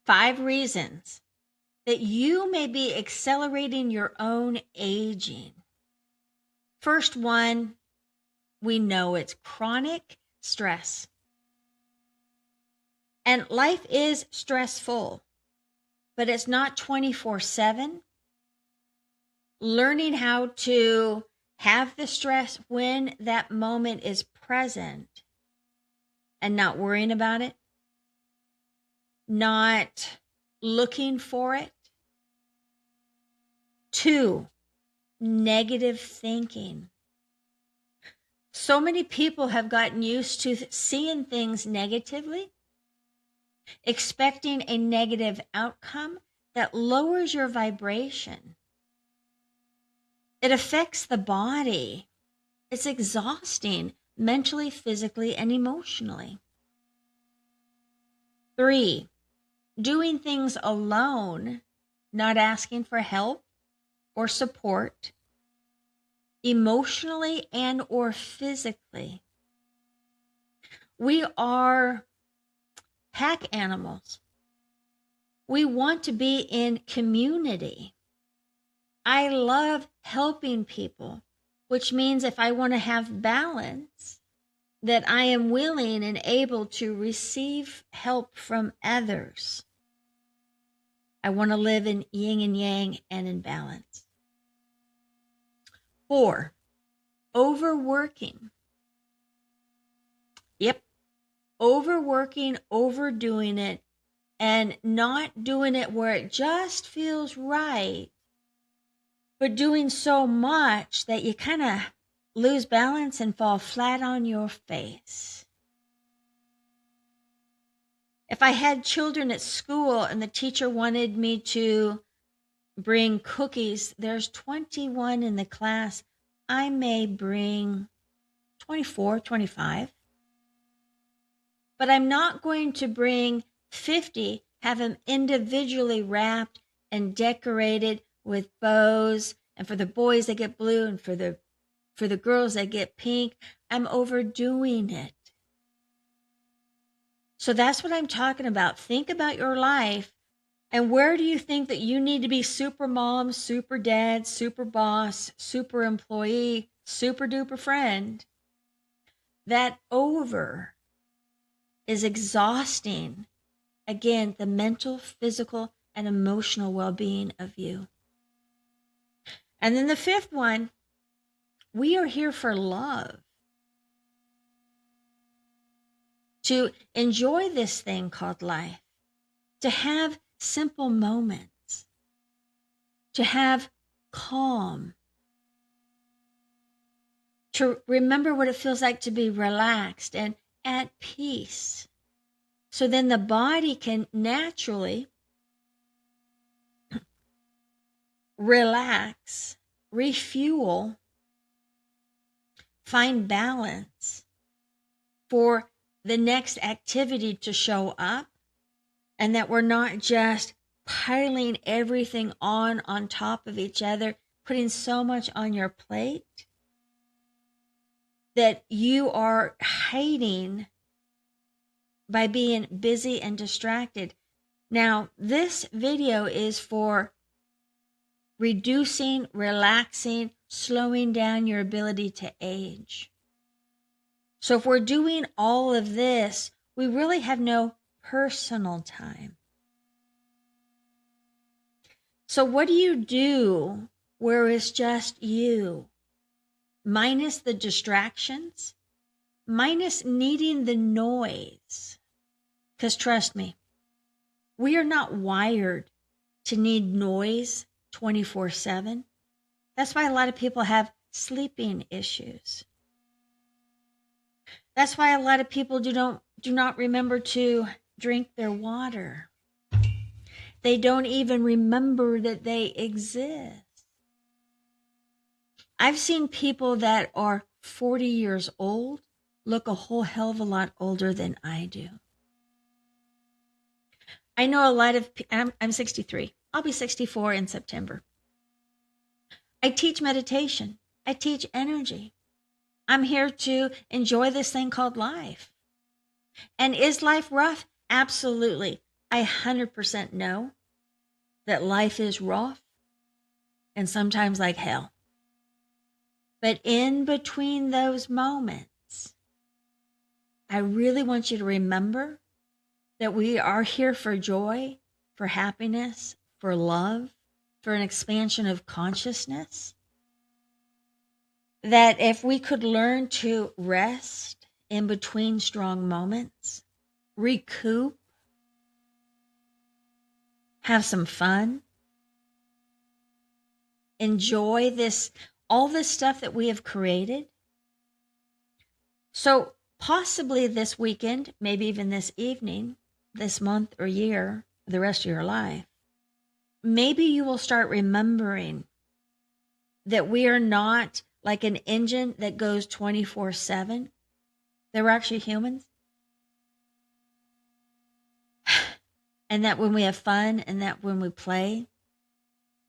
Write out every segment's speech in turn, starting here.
5 reasons that you may be accelerating your own aging. First one, we know it's chronic stress. And life is stressful, but it's not 24/7. Learning how to have the stress when that moment is present and not worrying about it, not looking for it. 2, negative thinking. So many people have gotten used to seeing things negatively, expecting a negative outcome that lowers your vibration. It affects the body. It's exhausting mentally, physically, and emotionally. 3, doing things alone, not asking for help or support, emotionally and or physically. We are pack animals. We want to be in community. I love helping people, which means if I want to have balance, that I am willing and able to receive help from others. I want to live in yin and yang and in balance. 4, overworking. Yep, overworking, overdoing it, and not doing it where it just feels right, but doing so much that you kind of lose balance and fall flat on your face. If I had children at school and the teacher wanted me to bring cookies, there's 21 in the class. I may bring 24, 25. But I'm not going to bring 50, have them individually wrapped and decorated with bows. And for the boys, they get blue. And for the girls, they get pink. I'm overdoing it. So that's what I'm talking about. Think about your life. And where do you think that you need to be super mom, super dad, super boss, super employee, super duper friend? That over is exhausting. Again, the mental, physical, and emotional well-being of you. And then the 5th one, we are here for love. To enjoy this thing called life. To have simple moments. To have calm. To remember what it feels like to be relaxed and at peace. So then the body can naturally relax, refuel, find balance for the next activity to show up, and that we're not just piling everything on top of each other, putting so much on your plate that you are hiding by being busy and distracted. Now, this video is for reducing, relaxing, slowing down your ability to age. So if we're doing all of this, we really have no personal time. So what do you do where it's just you? Minus the distractions, minus needing the noise. Because trust me, we are not wired to need noise 24/7. That's why a lot of people have sleeping issues. That's why a lot of people do not remember to drink their water. They don't even remember that they exist. I've seen people that are 40 years old look a whole hell of a lot older than I do. I know a lot of, I'm 63. I'll be 64 in September. I teach meditation. I teach energy. I'm here to enjoy this thing called life. And is life rough? Absolutely. I 100% know that life is rough and sometimes like hell. But in between those moments, I really want you to remember that we are here for joy, for happiness, for love, for an expansion of consciousness. That if we could learn to rest in between strong moments, recoup, have some fun, enjoy this, all this stuff that we have created. So possibly this weekend, maybe even this evening, this month or year, the rest of your life, maybe you will start remembering that we are not like an engine that goes 24/7. That we're actually humans. And that when we have fun and that when we play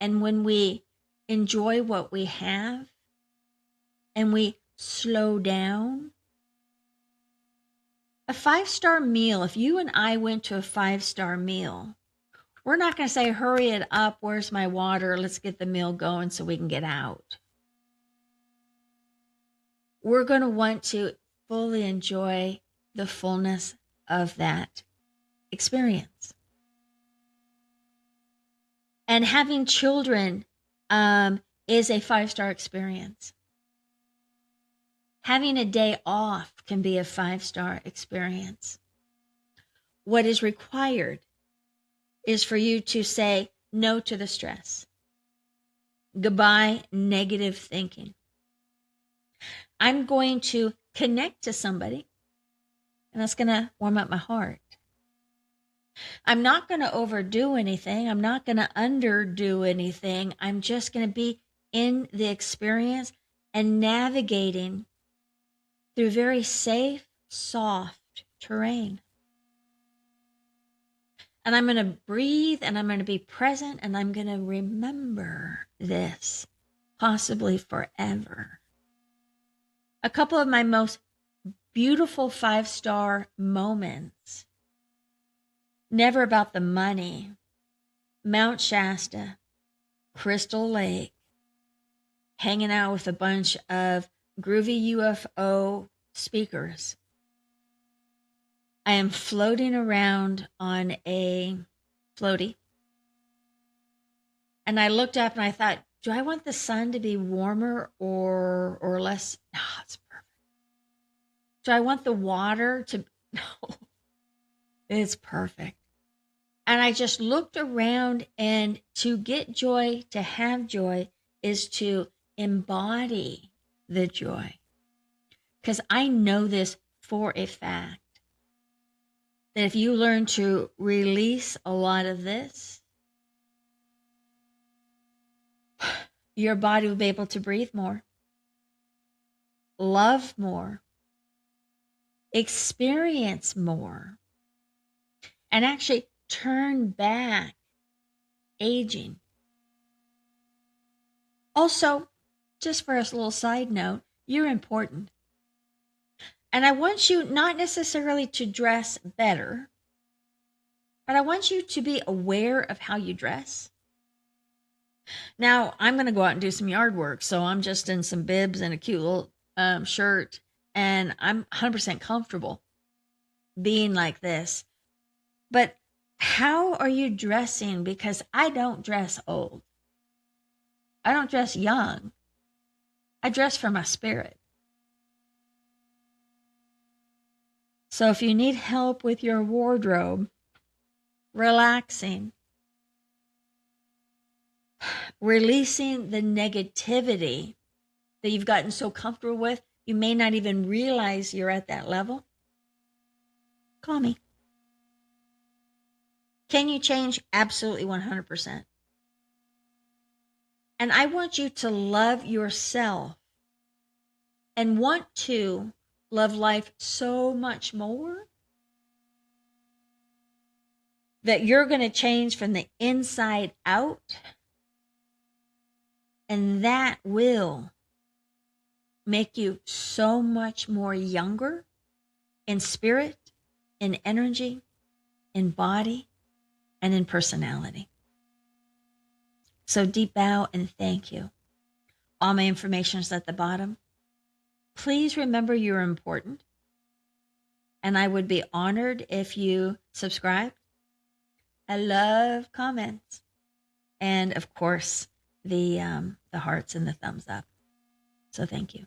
and when we enjoy what we have and we slow down. A 5-star meal, if you and I went to a 5-star meal, we're not going to say, hurry it up, where's my water, let's get the meal going so we can get out. We're going to want to fully enjoy the fullness of that experience. And having children is a 5-star experience. Having a day off can be a 5-star experience. What is required is for you to say no to the stress. Goodbye, negative thinking. I'm going to connect to somebody, and that's going to warm up my heart. I'm not going to overdo anything. I'm not going to underdo anything. I'm just going to be in the experience and navigating through very safe, soft terrain. And I'm going to breathe and I'm going to be present and I'm going to remember this, possibly forever. A couple of my most beautiful 5-star moments, never about the money, Mount Shasta, Crystal Lake, hanging out with a bunch of groovy UFO speakers. I am floating around on a floaty. And I looked up and I thought, do I want the sun to be warmer or less? No, it's perfect. Do I want the water to? No, it's perfect. And I just looked around, and to get joy, to have joy, is to embody the joy. Because I know this for a fact, that if you learn to release a lot of this, your body will be able to breathe more, love more, experience more, and actually turn back aging. Also, just for a little side note, you're important. And I want you not necessarily to dress better, but I want you to be aware of how you dress. Now, I'm going to go out and do some yard work, so I'm just in some bibs and a cute little shirt, and I'm 100% comfortable being like this. But how are you dressing? Because I don't dress old. I don't dress young. I dress for my spirit. So if you need help with your wardrobe, relaxing, releasing the negativity that you've gotten so comfortable with, you may not even realize you're at that level, call me. Can you change? Absolutely 100%. And I want you to love yourself and want to love life so much more that you're going to change from the inside out. And that will make you so much more younger in spirit, in energy, in body, and in personality. So deep bow and thank you. All my information is at the bottom. Please remember you're important. And I would be honored if you subscribe. I love comments. And of course, the hearts and the thumbs up. So thank you.